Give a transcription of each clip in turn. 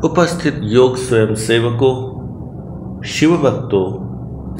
उपस्थित योग स्वयं सेवकों, शिव भक्तों,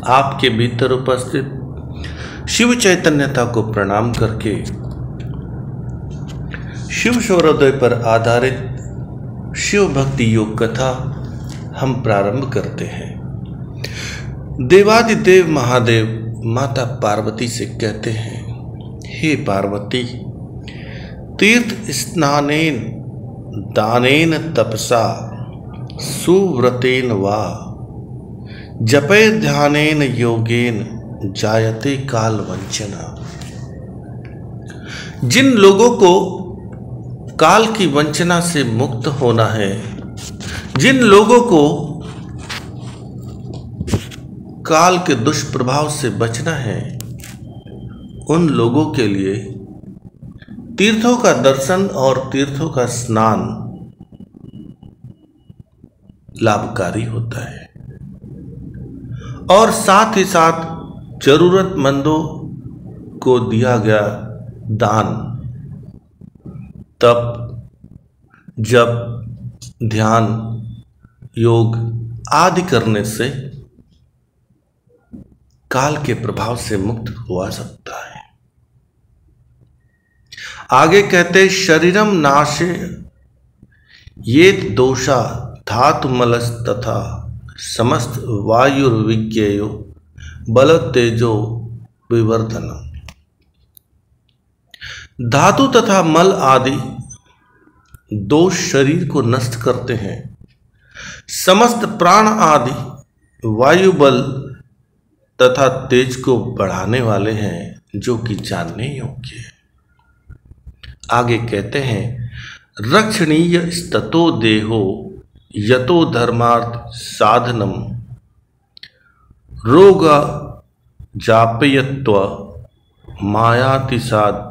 आपके भीतर उपस्थित शिव चैतन्यता को प्रणाम करके शिव सूर्योदय पर आधारित शिव भक्ति योग कथा हम प्रारंभ करते हैं। देवादिदेव महादेव माता पार्वती से कहते हैं, हे पार्वती, तीर्थ स्नानेन दानेन तपसा सुव्रतेन वा जपे ध्यानेन योगेन जायते काल वंचना। जिन लोगों को काल की वंचना से मुक्त होना है, जिन लोगों को काल के दुष्प्रभाव से बचना है, उन लोगों के लिए तीर्थों का दर्शन और तीर्थों का स्नान लाभकारी होता है और साथ ही साथ जरूरतमंदों को दिया गया दान, तप, जप, ध्यान, योग आदि करने से काल के प्रभाव से मुक्त हुआ सकता है। आगे कहते, शरीरम नाशे ये दोषा धातुमलस तथा समस्त वायुर्विज्ञेयो बल तेजो विवर्धनम। धातु तथा मल आदि दोष शरीर को नष्ट करते हैं। समस्त प्राण आदि वायु बल तथा तेज को बढ़ाने वाले हैं, जो कि जानने योग्य है। आगे कहते हैं, रक्षणीय स्ततो देहो यतो धर्मार्थ साधनम रोग जापयत्व मायातिसाद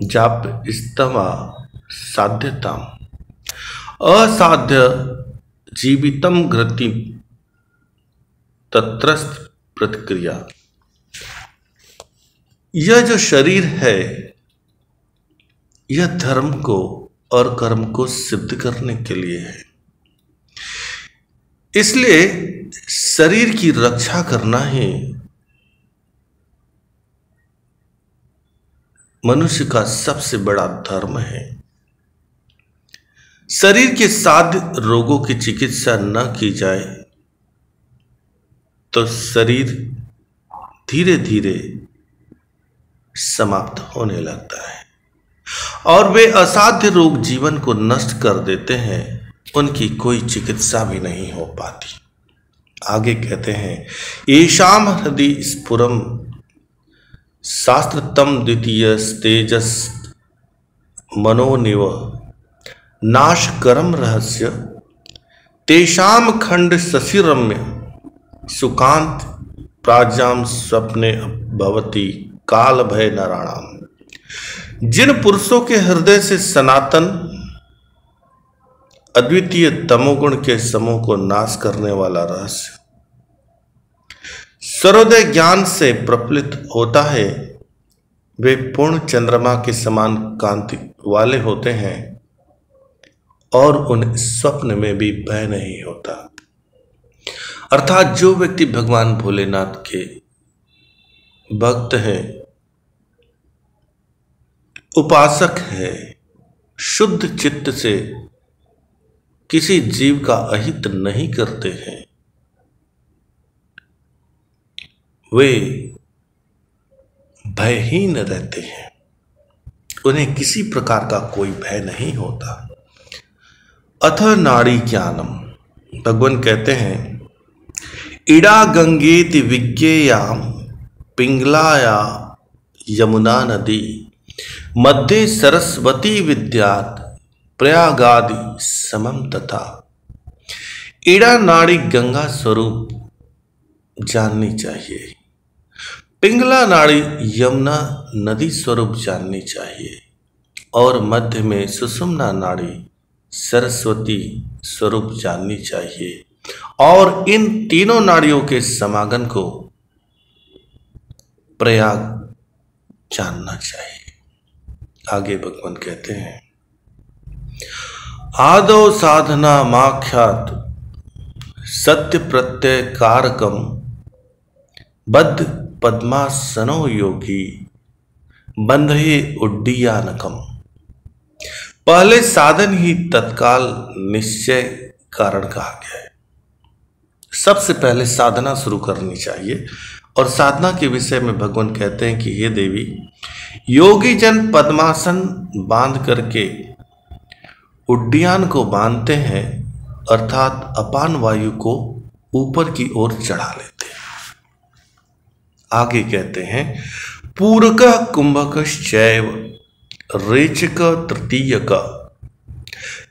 जाप स्तवा साध्यताम असाध्य जीवितम घृति तत्रस्थ प्रतिक्रिया। यह जो शरीर है, यह धर्म को और कर्म को सिद्ध करने के लिए है। इसलिए शरीर की रक्षा करना ही मनुष्य का सबसे बड़ा धर्म है। शरीर के साध्य रोगों की चिकित्सा न की जाए तो शरीर धीरे धीरे समाप्त होने लगता है और वे असाध्य रोग जीवन को नष्ट कर देते हैं, उनकी कोई चिकित्सा भी नहीं हो पाती। आगे कहते हैं, येषाम हृदि स्फुरम शास्त्रतम द्वितीय तेजस मनोनिव नाशकरम रहस्य तेषाम खंड शशिरम्य सुकांत प्राज्ञाम स्वप्ने भवति काल भय नाराणाम। जिन पुरुषों के हृदय से सनातन अद्वितीय तमोगुण के समूह को नाश करने वाला रहस्य सर्वोदय ज्ञान से प्रफुल्लित होता है, वे पूर्ण चंद्रमा के समान कांति वाले होते हैं और उन्हें स्वप्न में भी भय नहीं होता। अर्थात जो व्यक्ति भगवान भोलेनाथ के भक्त है, उपासक है, शुद्ध चित्त से किसी जीव का अहित नहीं करते हैं, वे भयहीन रहते हैं, उन्हें किसी प्रकार का कोई भय नहीं होता। अथ नाड़ी ज्ञानम, भगवान कहते हैं, इड़ा गंगेति विज्ञेयाम पिंगलाया यमुना नदी मध्य सरस्वती विद्यात प्रयागादि समम तथा। इड़ा नाड़ी गंगा स्वरूप जाननी चाहिए, पिंगला नाड़ी यमुना नदी स्वरूप जाननी चाहिए और मध्य में सुषुम्ना नाड़ी सरस्वती स्वरूप जाननी चाहिए और इन तीनों नाड़ियों के समागम को प्रयाग जानना चाहिए। आगे भगवान कहते हैं, आदौ साधना माख्यात सत्य प्रत्यय कारकम बद्ध पद्मासनो योगी बंधे उड्डीयानकम। पहले साधन ही तत्काल निश्चय कारण कहा गया है। सबसे पहले साधना शुरू करनी चाहिए और साधना के विषय में भगवान कहते हैं कि हे देवी, योगी जन पद्मासन बांध करके उड्डयन को बांधते हैं, अर्थात अपान वायु को ऊपर की ओर चढ़ा लेते हैं। आगे कहते हैं पूरक कुंभकश्चैव रेचक तृतीयक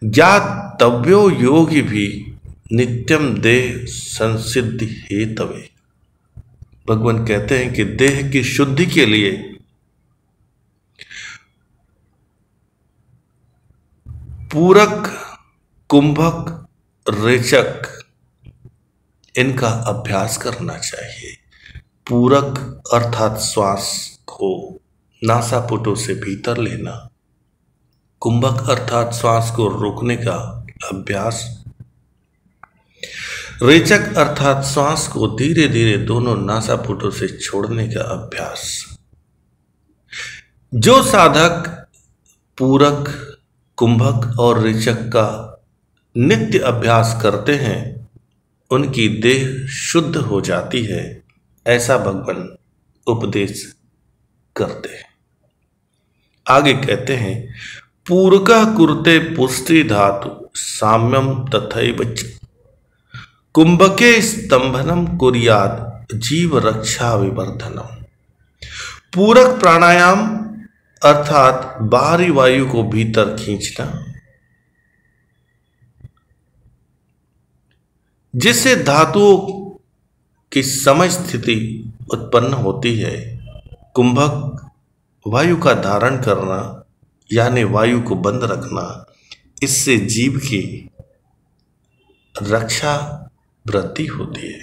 ज्ञातव्यो योगी भी नित्यम देह संसिद्धि हेतवे। भगवान कहते हैं कि देह की शुद्धि के लिए पूरक, कुंभक, रेचक इनका अभ्यास करना चाहिए। पूरक अर्थात श्वास को नासापुटों से भीतर लेना, कुंभक अर्थात श्वास को रोकने का अभ्यास, रेचक अर्थात श्वास को धीरे धीरे दोनों नासापुटों से छोड़ने का अभ्यास। जो साधक पूरक, कुंभक और रेचक का नित्य अभ्यास करते हैं उनकी देह शुद्ध हो जाती है, ऐसा भगवान उपदेश करते हैं। आगे कहते हैं पूरका कुरुते पुष्टि धातु साम्यम तथैव च कुंभके स्तंभनम कुर्यात् जीव रक्षा विवर्धनम। पूरक प्राणायाम अर्थात बाहरी वायु को भीतर खींचना, जिससे धातुओं की समस्थिति उत्पन्न होती है। कुंभक वायु का धारण करना यानी वायु को बंद रखना, इससे जीव की रक्षा वृद्धि होती है।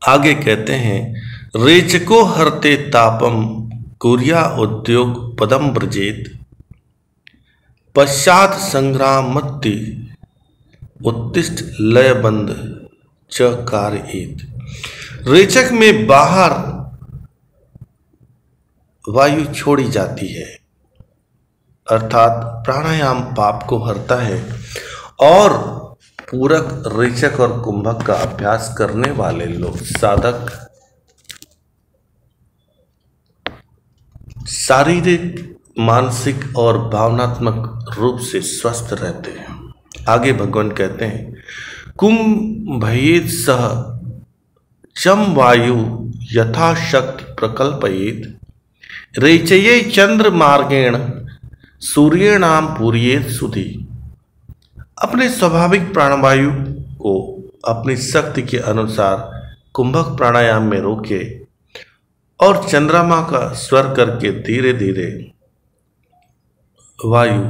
आगे कहते हैं रेचको हरते तापम कुर्या उद्योग पदम ब्रजेत पश्चात संग्रामत्ति उत्तिष्ठ लयबंध च कार्येत। रेचक में बाहर वायु छोड़ी जाती है, अर्थात प्राणायाम पाप को हरता है और पूरक, रेचक और कुंभक का अभ्यास करने वाले लोग साधक शारीरिक, मानसिक और भावनात्मक रूप से स्वस्थ रहते हैं। आगे भगवान कहते हैं कुंभयेत सह चम वायु यथाशक्ति प्रकल्पयेत रेचये चंद्र मार्गेण सूर्येणाम पूर्येत सुधि। अपने स्वाभाविक प्राणवायु को अपनी शक्ति के अनुसार कुंभक प्राणायाम में रोके और चंद्रमा का स्वर करके धीरे धीरे वायु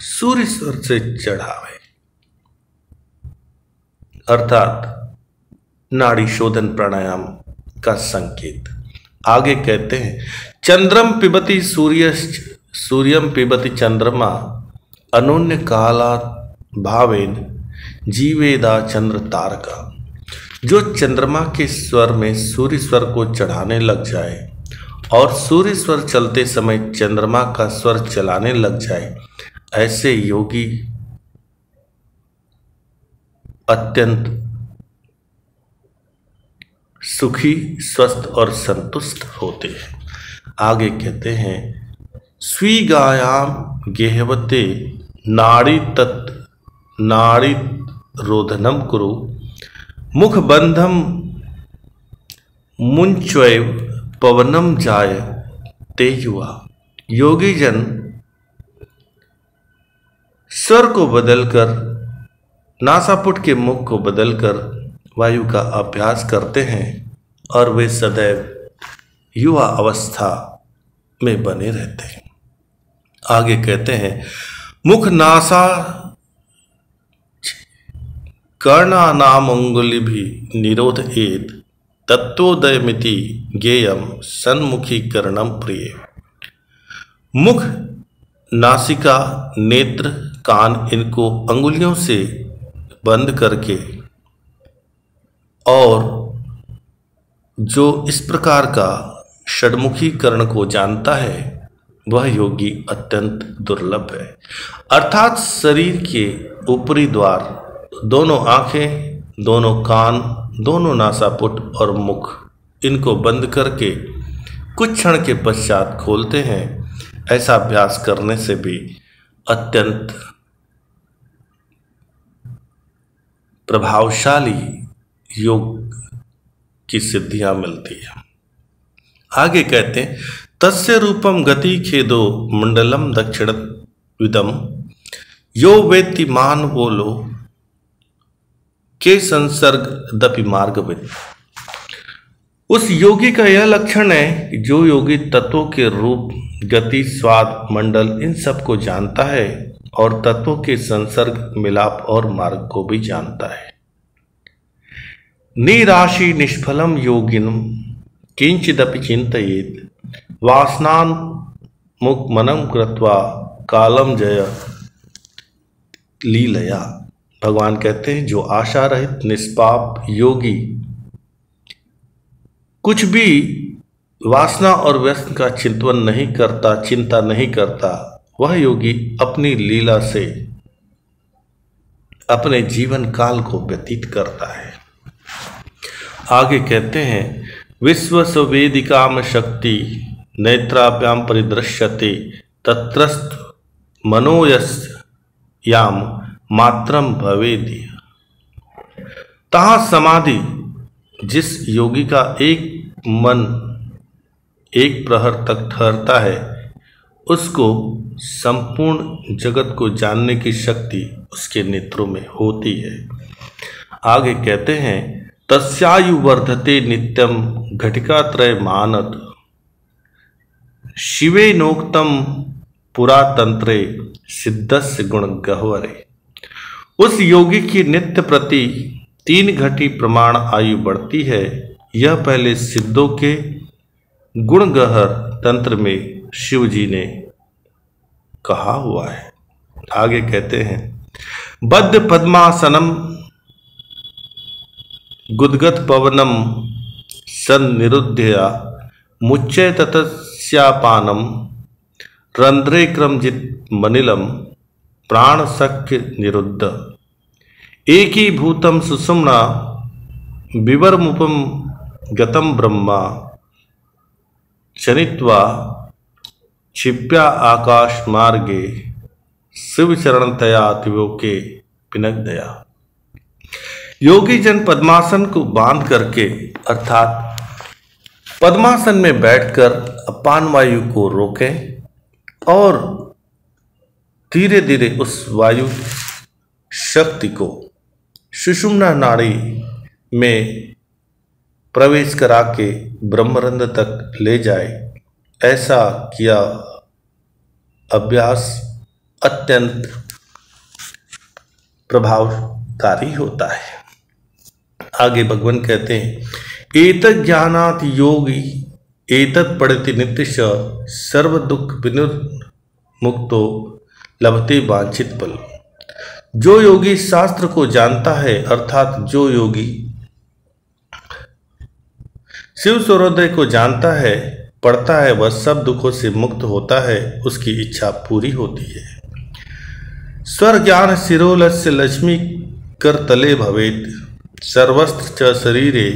सूर्य स्वर से चढ़ावे, अर्थात नाड़ी शोधन प्राणायाम का संकेत। आगे कहते हैं चंद्रम पिबति सूर्यम पिबति चंद्रमा अनोन्य काला भावेन जीवेदा चंद्र तारका। जो चंद्रमा के स्वर में सूर्य स्वर को चढ़ाने लग जाए और सूर्य स्वर चलते समय चंद्रमा का स्वर चलाने लग जाए, ऐसे योगी अत्यंत सुखी, स्वस्थ और संतुष्ट होते हैं। आगे कहते हैं स्वीगायाम गेहवते नाड़ी नाड़ी रोधनम कुरु मुख बंधम मुंचैव पवनम जाय ते युवा। योगी जन स्वर को बदलकर, नासापुट के मुख को बदलकर वायु का अभ्यास करते हैं और वे सदैव युवा अवस्था में बने रहते हैं। आगे कहते हैं मुख नासा कर्णानाम अंगुलि भी निरोध एत तत्वोदयमिति ज्ञेयम सन्मुखीकरणम प्रिय। मुख नासिका, नेत्र, कान, इनको अंगुलियों से बंद करके, और जो इस प्रकार का षड्मुखीकरण को जानता है वह योगी अत्यंत दुर्लभ है। अर्थात शरीर के ऊपरी द्वार, दोनों आंखें, दोनों कान, दोनों नासापुट और मुख, इनको बंद करके कुछ क्षण के पश्चात खोलते हैं। ऐसा अभ्यास करने से भी अत्यंत प्रभावशाली योग की सिद्धियां मिलती है। आगे कहते हैं, तस्य रूपम गति खेदो मंडलम दक्षिण विदम यो वेत्ति मान बोलो के संसर्ग दपि मार्गविद। उस योगी का यह लक्षण है कि जो योगी तत्वों के रूप, गति, स्वाद, मंडल, इन सब को जानता है और तत्वों के संसर्ग, मिलाप और मार्ग को भी जानता है। निराशि निष्फलम योगिनम किंचिदपि चिंतयेत् वासनान मुक्मनम कृत्वा कालम जय लीलया। भगवान कहते हैं, जो आशा रहित निष्पाप योगी कुछ भी वासना और व्यसन का चिंतन नहीं करता, चिंता नहीं करता, वह योगी अपनी लीला से अपने जीवन काल को व्यतीत करता है। आगे कहते हैं, विश्व सवेदिकाम शक्ति नेत्राभ्याम परिदृश्यते तत्रस्त मनोयस्याम मात्रम भवेदि। तहाँ समाधि, जिस योगी का एक मन एक प्रहर तक ठहरता है, उसको संपूर्ण जगत को जानने की शक्ति उसके नेत्रों में होती है। आगे कहते हैं, तस्यायु वर्धते नित्यम घटिकात्रय मानद शिवे नोक्तम पुरातंत्रे सिद्धस्य गुण गह्वरे। उस योगी की नित्य प्रति 3 घटी प्रमाण आयु बढ़ती है। यह पहले सिद्धों के गुणगहर तंत्र में शिव जी ने कहा हुआ है। आगे कहते हैं, बद्ध पद्मासनम गुदगत पवनम सन्निरुद्धया मुच्चय ततस्यापानम रंध्रे क्रमजित मनिलम प्राण सख्य निरुद्ध एकीभूतम सुषुम्ना विवरमुपम गतम ब्रह्मा चनित्वा क्षिप्या आकाश मार्गे शिव चरणतया तिवोके पिनकदया। योगी जन पद्मासन को बांध करके, अर्थात पद्मासन में बैठकर अपान वायु को रोकें और धीरे धीरे उस वायु शक्ति को सुषुम्ना नाड़ी में प्रवेश करा के ब्रह्मरंध्र तक ले जाए। ऐसा किया अभ्यास अत्यंत प्रभावकारी होता है। आगे भगवान कहते हैं, एतत् ज्ञानात् योगी एतत् पढ़ति नित्यश सर्व दुख विनिर्मुक्तो लभते वांछित फल। जो योगी शास्त्र को जानता है, अर्थात जो योगी शिव सूर्योदय को जानता है, पढ़ता है, वह सब दुखों से मुक्त होता है, उसकी इच्छा पूरी होती है। स्वर ज्ञान शिरोलस्य लक्ष्मी कर तले भवेत सर्वस्त्र च शरीरे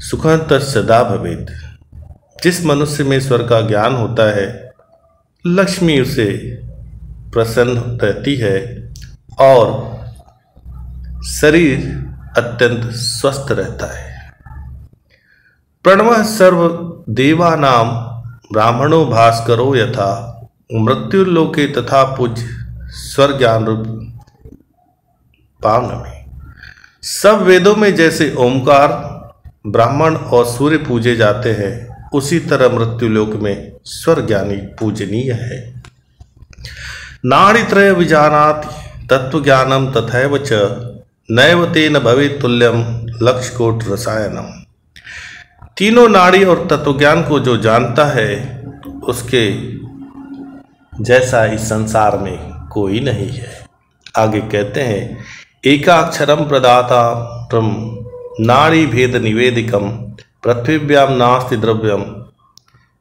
सुखंत सदा भवेत। जिस मनुष्य में ईश्वर का ज्ञान होता है, लक्ष्मी उसे प्रसन्न रहती है और शरीर अत्यंत स्वस्थ रहता है। प्रणवः सर्व देवानाम ब्राह्मणो भास्करो यथा मृत्युलोके तथा पूज्य स्वर ज्ञान रूप पावन में। सब वेदों में जैसे ओमकार, ब्राह्मण और सूर्य पूजे जाते हैं, उसी तरह मृत्युलोक में स्वर ज्ञानी पूजनीय है। नाड़ीत्रय विजानाति तत्व ज्ञानम तथैव च नैव तेन भवेत् तुल्यम लक्ष्यकोट रसायनम। तीनों नाड़ी और तत्वज्ञान को जो जानता है, उसके जैसा इस संसार में कोई नहीं है। आगे कहते हैं, एकाक्षरम प्रदाता नाड़ी भेद निवेदिकम पृथ्व्याम नास्ति द्रव्यम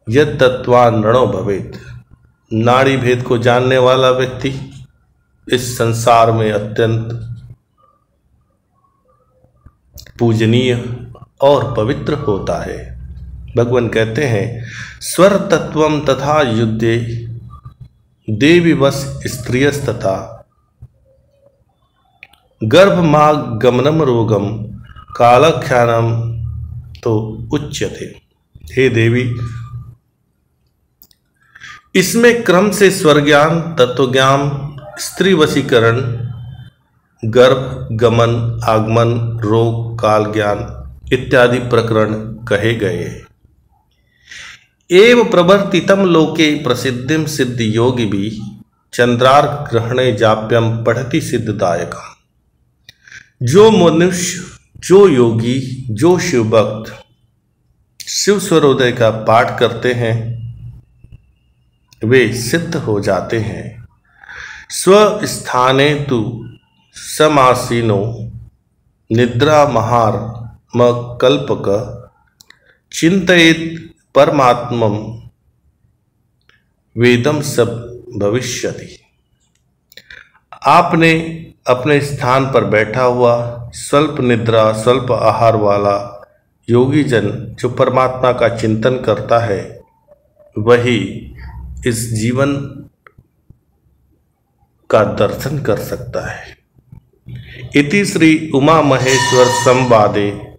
यद तत्वान रणो भवेत। नाड़ी भेद को जानने वाला व्यक्ति इस संसार में अत्यंत पूजनीय और पवित्र होता है। भगवान कहते हैं, स्वर तत्वम तथा युद्धे देवी वश स्त्रियस्तथा गर्भमाग गमनम रोगम कालख्यानम तो उच्यते। हे देवी, इसमें क्रम से स्वर ज्ञान, तत्व ज्ञान, स्त्री वशीकरण, गर्भ गमन, आगमन, रोग, काल ज्ञान इत्यादि प्रकरण कहे गए। एव प्रवर्तितम लोके प्रसिद्धिम सिद्ध योगी भी चंद्रार्क ग्रहणे जाप्यम पढ़ति सिद्धदायकम। जो मनुष्य, जो योगी, जो शिव भक्त शिव स्वरोदय का पाठ करते हैं वे सिद्ध हो जाते हैं। स्वस्थाने तु समासीनो निद्रा महार कल्पक चिंतयेत परमात्मम वेदम सब भविष्यति। आपने अपने स्थान पर बैठा हुआ स्वल्प निद्रा स्वल्प आहार वाला योगी जन जो परमात्मा का चिंतन करता है वही इस जीवन का दर्शन कर सकता है। इति श्री उमा महेश्वर संवादे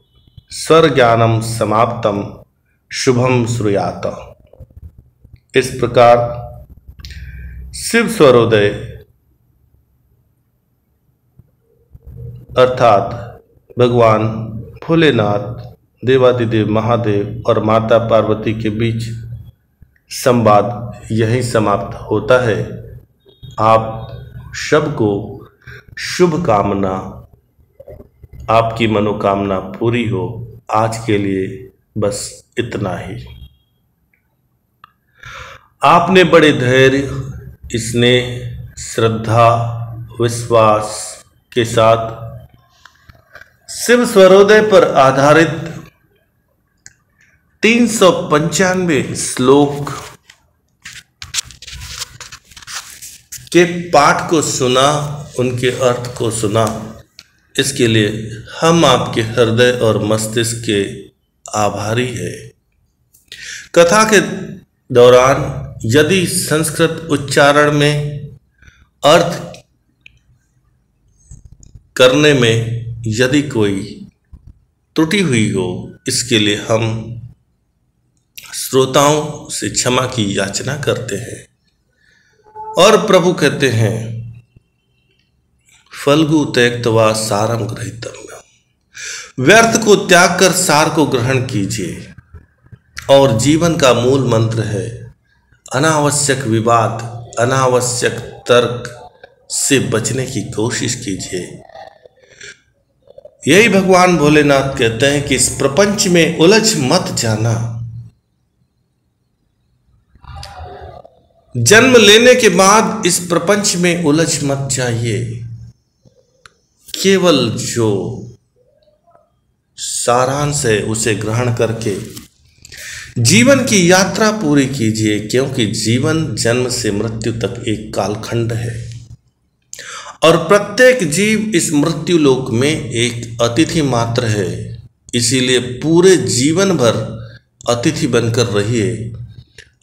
स्वर ज्ञानम समाप्तम शुभम श्रूयात। इस प्रकार शिव स्वरोदय अर्थात भगवान भोलेनाथ, देवादिदेव महादेव और माता पार्वती के बीच संवाद यहीं समाप्त होता है। आप सबको शुभ कामना, आपकी मनोकामना पूरी हो। आज के लिए बस इतना ही। आपने बड़े धैर्य, स्नेह, श्रद्धा, विश्वास के साथ शिव स्वरोदय पर आधारित 395 श्लोक के पाठ को सुना, उनके अर्थ को सुना। इसके लिए हम आपके हृदय और मस्तिष्क के आभारी है। कथा के दौरान यदि संस्कृत उच्चारण में अर्थ करने में यदि कोई त्रुटि हुई हो, इसके लिए हम श्रोताओं से क्षमा की याचना करते हैं। और प्रभु कहते हैं, फल्गु त्यक्त्वा सारम गृहीतव्यम। व्यर्थ को त्याग कर सार को ग्रहण कीजिए। और जीवन का मूल मंत्र है अनावश्यक विवाद, अनावश्यक तर्क से बचने की कोशिश कीजिए। यही भगवान भोलेनाथ कहते हैं कि इस प्रपंच में उलझ मत जाना। जन्म लेने के बाद इस प्रपंच में उलझ मत जाइए। केवल जो सारांश है उसे ग्रहण करके जीवन की यात्रा पूरी कीजिए, क्योंकि जीवन जन्म से मृत्यु तक एक कालखंड है और प्रत्येक जीव इस मृत्यु लोक में एक अतिथि मात्र है। इसीलिए पूरे जीवन भर अतिथि बनकर रहिए।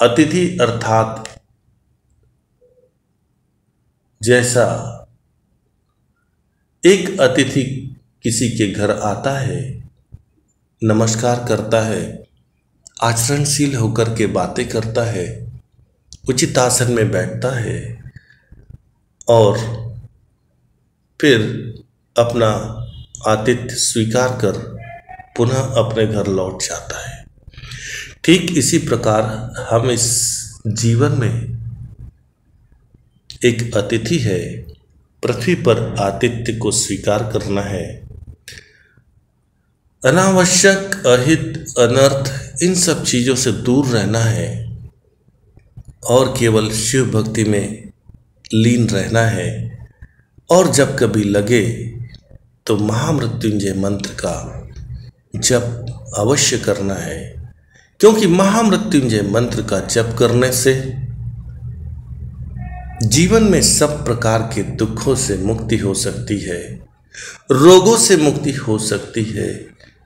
अतिथि अर्थात जैसा एक अतिथि किसी के घर आता है, नमस्कार करता है, आचरणशील होकर के बातें करता है, उचित आसन में बैठता है और फिर अपना आतिथ्य स्वीकार कर पुनः अपने घर लौट जाता है। ठीक इसी प्रकार हम इस जीवन में एक अतिथि है। पृथ्वी पर आतिथ्य को स्वीकार करना है। अनावश्यक, अहित, अनर्थ इन सब चीज़ों से दूर रहना है और केवल शिव भक्ति में लीन रहना है। और जब कभी लगे तो महामृत्युंजय मंत्र का जप अवश्य करना है, क्योंकि महामृत्युंजय मंत्र का जप करने से जीवन में सब प्रकार के दुखों से मुक्ति हो सकती है, रोगों से मुक्ति हो सकती है,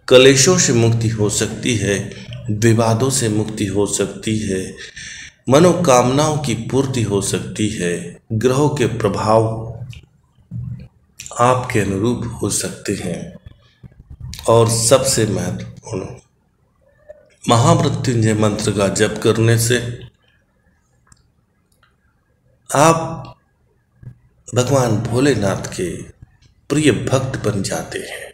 कलेशों से मुक्ति हो सकती है, विवादों से मुक्ति हो सकती है, मनोकामनाओं की पूर्ति हो सकती है, ग्रहों के प्रभाव आपके अनुरूप हो सकते हैं। और सबसे महत्वपूर्ण, महामृत्युंजय मंत्र का जप करने से आप भगवान भोलेनाथ के प्रिय भक्त बन जाते हैं।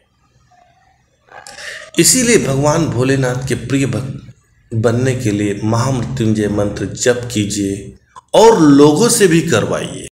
इसीलिए भगवान भोलेनाथ के प्रिय भक्त बनने के लिए महामृत्युंजय मंत्र जप कीजिए और लोगों से भी करवाइए।